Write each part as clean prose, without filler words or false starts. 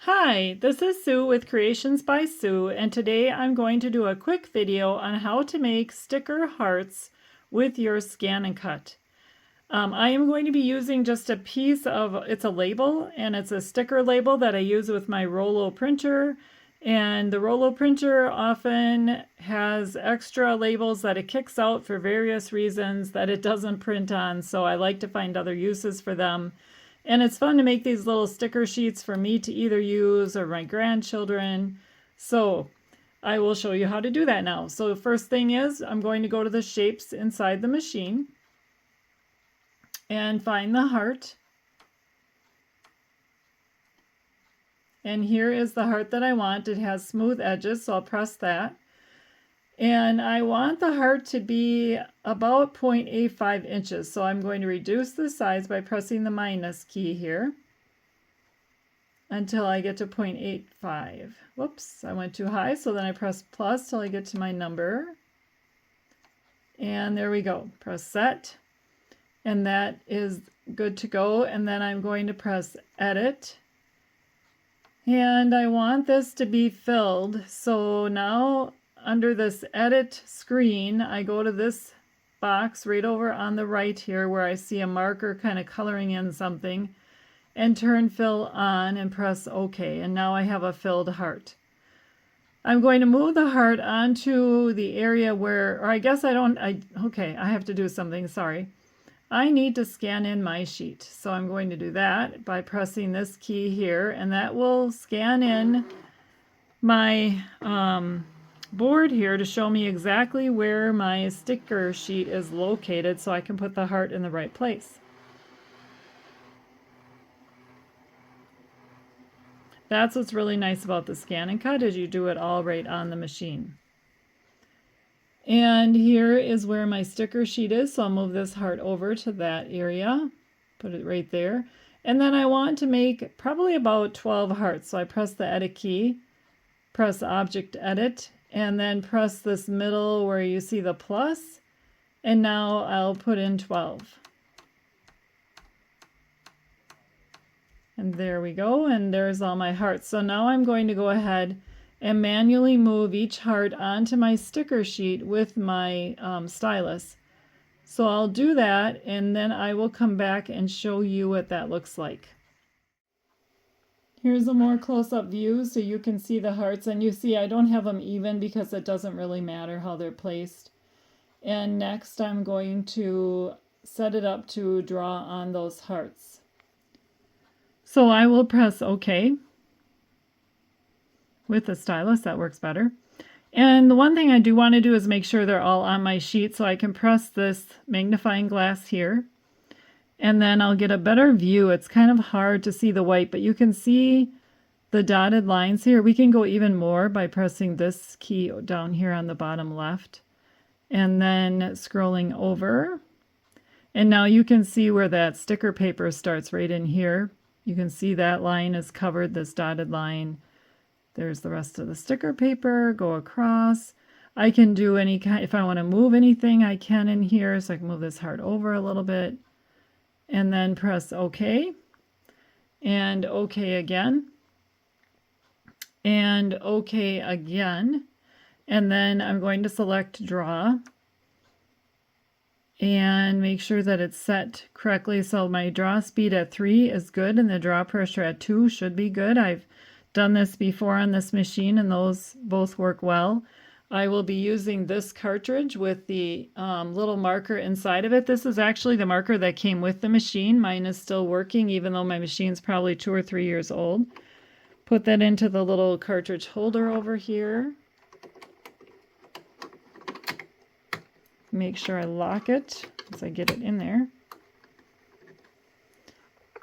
Hi, this is Sue with Creations by Sue, and today I'm going to do a quick video on how to make sticker hearts with your Scan and Cut. I am going to be using just a piece of, it's a label, and it's a sticker label that I use with my Rollo printer. And the Rollo printer often has extra labels that it kicks out for various reasons that it doesn't print on, so I like to find other uses for them. And it's fun to make these little sticker sheets for me to either use or my grandchildren. So I will show you how to do that now. So the first thing is I'm going to go to the shapes inside the machine and find the heart. And here is the heart that I want. It has smooth edges, so I'll press that. And I want the heart to be about 0.85 inches. So I'm going to reduce the size by pressing the minus key here until I get to 0.85. Whoops, I went too high, so then I press plus till I get to my number. And there we go. Press set. And that is good to go. And then I'm going to press edit. And I want this to be filled. So now under this edit screen, I go to this box right over on the right here where I see a marker kind of coloring in something, and turn fill on and press OK. And now I have a filled heart. I'm going to move the heart onto the area where, or I guess I have to do something, sorry. I need to scan in my sheet. So I'm going to do that by pressing this key here, and that will scan in my board here to show me exactly where my sticker sheet is located so I can put the heart in the right place. That's what's really nice about the Scan and Cut, is you do it all right on the machine. And here is where my sticker sheet is, so I'll move this heart over to that area, put it right there. And then I want to make probably about 12 hearts, so I press the edit key, press object edit, and then press this middle where you see the plus, and now I'll put in 12. And there we go, and there's all my hearts. So now I'm going to go ahead and manually move each heart onto my sticker sheet with my stylus. So I'll do that, and then I will come back and show you what that looks like. Here's a more close-up view so you can see the hearts, and you see I don't have them even because it doesn't really matter how they're placed. And next I'm going to set it up to draw on those hearts. So I will press OK. With the stylus, that works better. And the one thing I do want to do is make sure they're all on my sheet, so I can press this magnifying glass here, and then I'll get a better view. It's kind of hard to see the white, but you can see the dotted lines here. We can go even more by pressing this key down here on the bottom left and then scrolling over. And now you can see where that sticker paper starts right in here. You can see that line is covered, this dotted line. There's the rest of the sticker paper, go across. I can do any kind, if I want to move anything, I can in here. So I can move this heart over a little bit and then press OK and OK again and OK again. And then I'm going to select draw and make sure that it's set correctly. So my draw speed at 3 is good and the draw pressure at 2 should be good. I've done this before on this machine and those both work well. I will be using this cartridge with the little marker inside of it. This is actually the marker that came with the machine. Mine is still working even though my machine's probably 2 or 3 years old. Put that into the little cartridge holder over here. Make sure I lock it as I get it in there.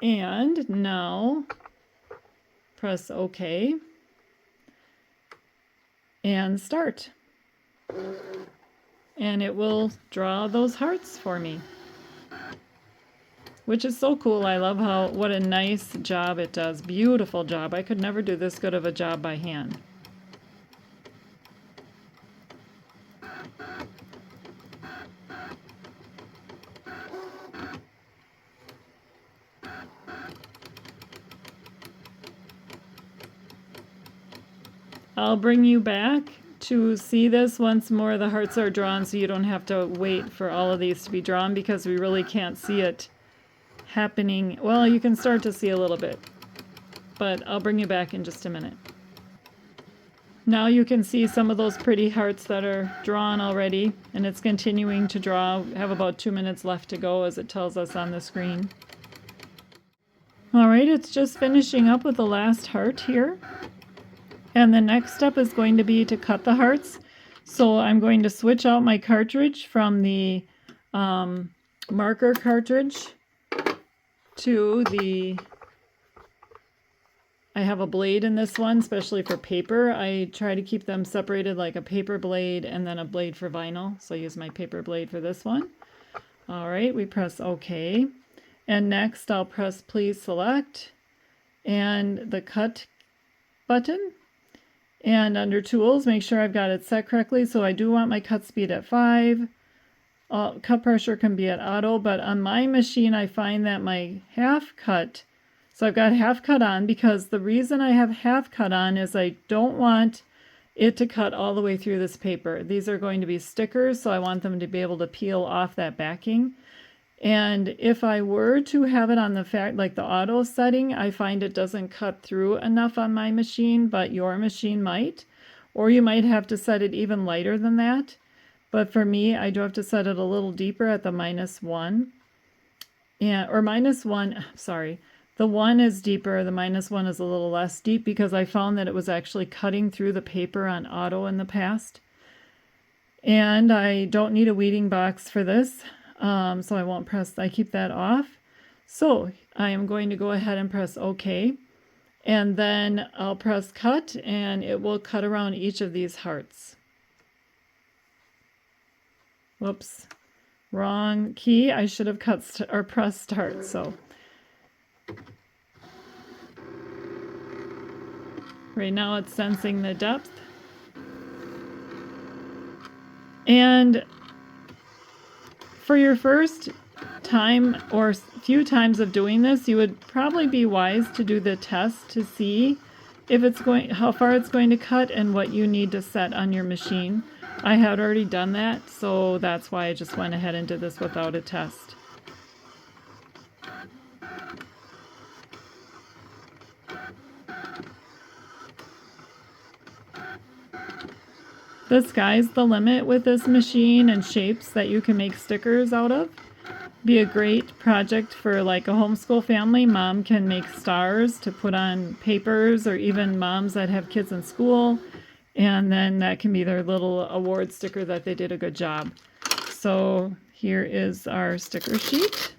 And now press OK and start. And it will draw those hearts for me, which is so cool. I love what a nice job it does. Beautiful job. I could never do this good of a job by hand. I'll bring you back to see this once more the hearts are drawn, so you don't have to wait for all of these to be drawn, because we really can't see it happening. Well, you can start to see a little bit, but I'll bring you back in just a minute. Now you can see some of those pretty hearts that are drawn already, and it's continuing to draw. We have about 2 minutes left to go, as it tells us on the screen. All right, it's just finishing up with the last heart here. And the next step is going to be to cut the hearts. So I'm going to switch out my cartridge from the marker cartridge to the, I have a blade in this one, especially for paper. I try to keep them separated, like a paper blade and then a blade for vinyl. So I use my paper blade for this one. All right, we press OK. And next I'll press please select and the cut button. And under tools, make sure I've got it set correctly. So I do want my cut speed at 5. Cut pressure can be at auto, but on my machine I find that my half cut, so I've got half cut on, because the reason I have half cut on is I don't want it to cut all the way through this paper. These are going to be stickers, so I want them to be able to peel off that backing. And if I were to have it on like the auto setting, I find it doesn't cut through enough on my machine, but your machine might. Or you might have to set it even lighter than that. But for me, I do have to set it a little deeper at the -1. Or -1, sorry. The 1 is deeper, the -1 is a little less deep, because I found that it was actually cutting through the paper on auto in the past. And I don't need a weeding box for this. So I won't press, I keep that off. So I am going to go ahead and press OK. And then I'll press cut, and it will cut around each of these hearts. Whoops, wrong key. I should have cut or pressed start. So right now it's sensing the depth. And for your first time or few times of doing this, you would probably be wise to do the test to see if it's going, how far it's going to cut and what you need to set on your machine. I had already done that, so that's why I just went ahead and did this without a test. The sky's the limit with this machine and shapes that you can make stickers out of. Be a great project for like a homeschool family. Mom can make stars to put on papers, or even moms that have kids in school, and then that can be their little award sticker that they did a good job. So here is our sticker sheet,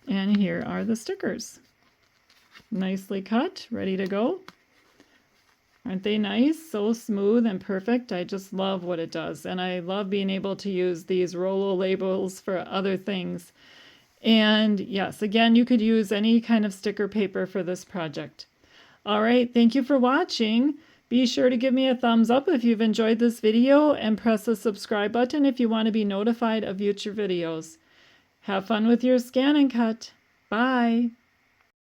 and here are the stickers. Nicely cut, ready to go. Aren't they nice? So smooth and perfect. I just love what it does. And I love being able to use these Rollo labels for other things. And yes, again, you could use any kind of sticker paper for this project. All right, thank you for watching. Be sure to give me a thumbs up if you've enjoyed this video, and press the subscribe button if you want to be notified of future videos. Have fun with your scan and cut. Bye.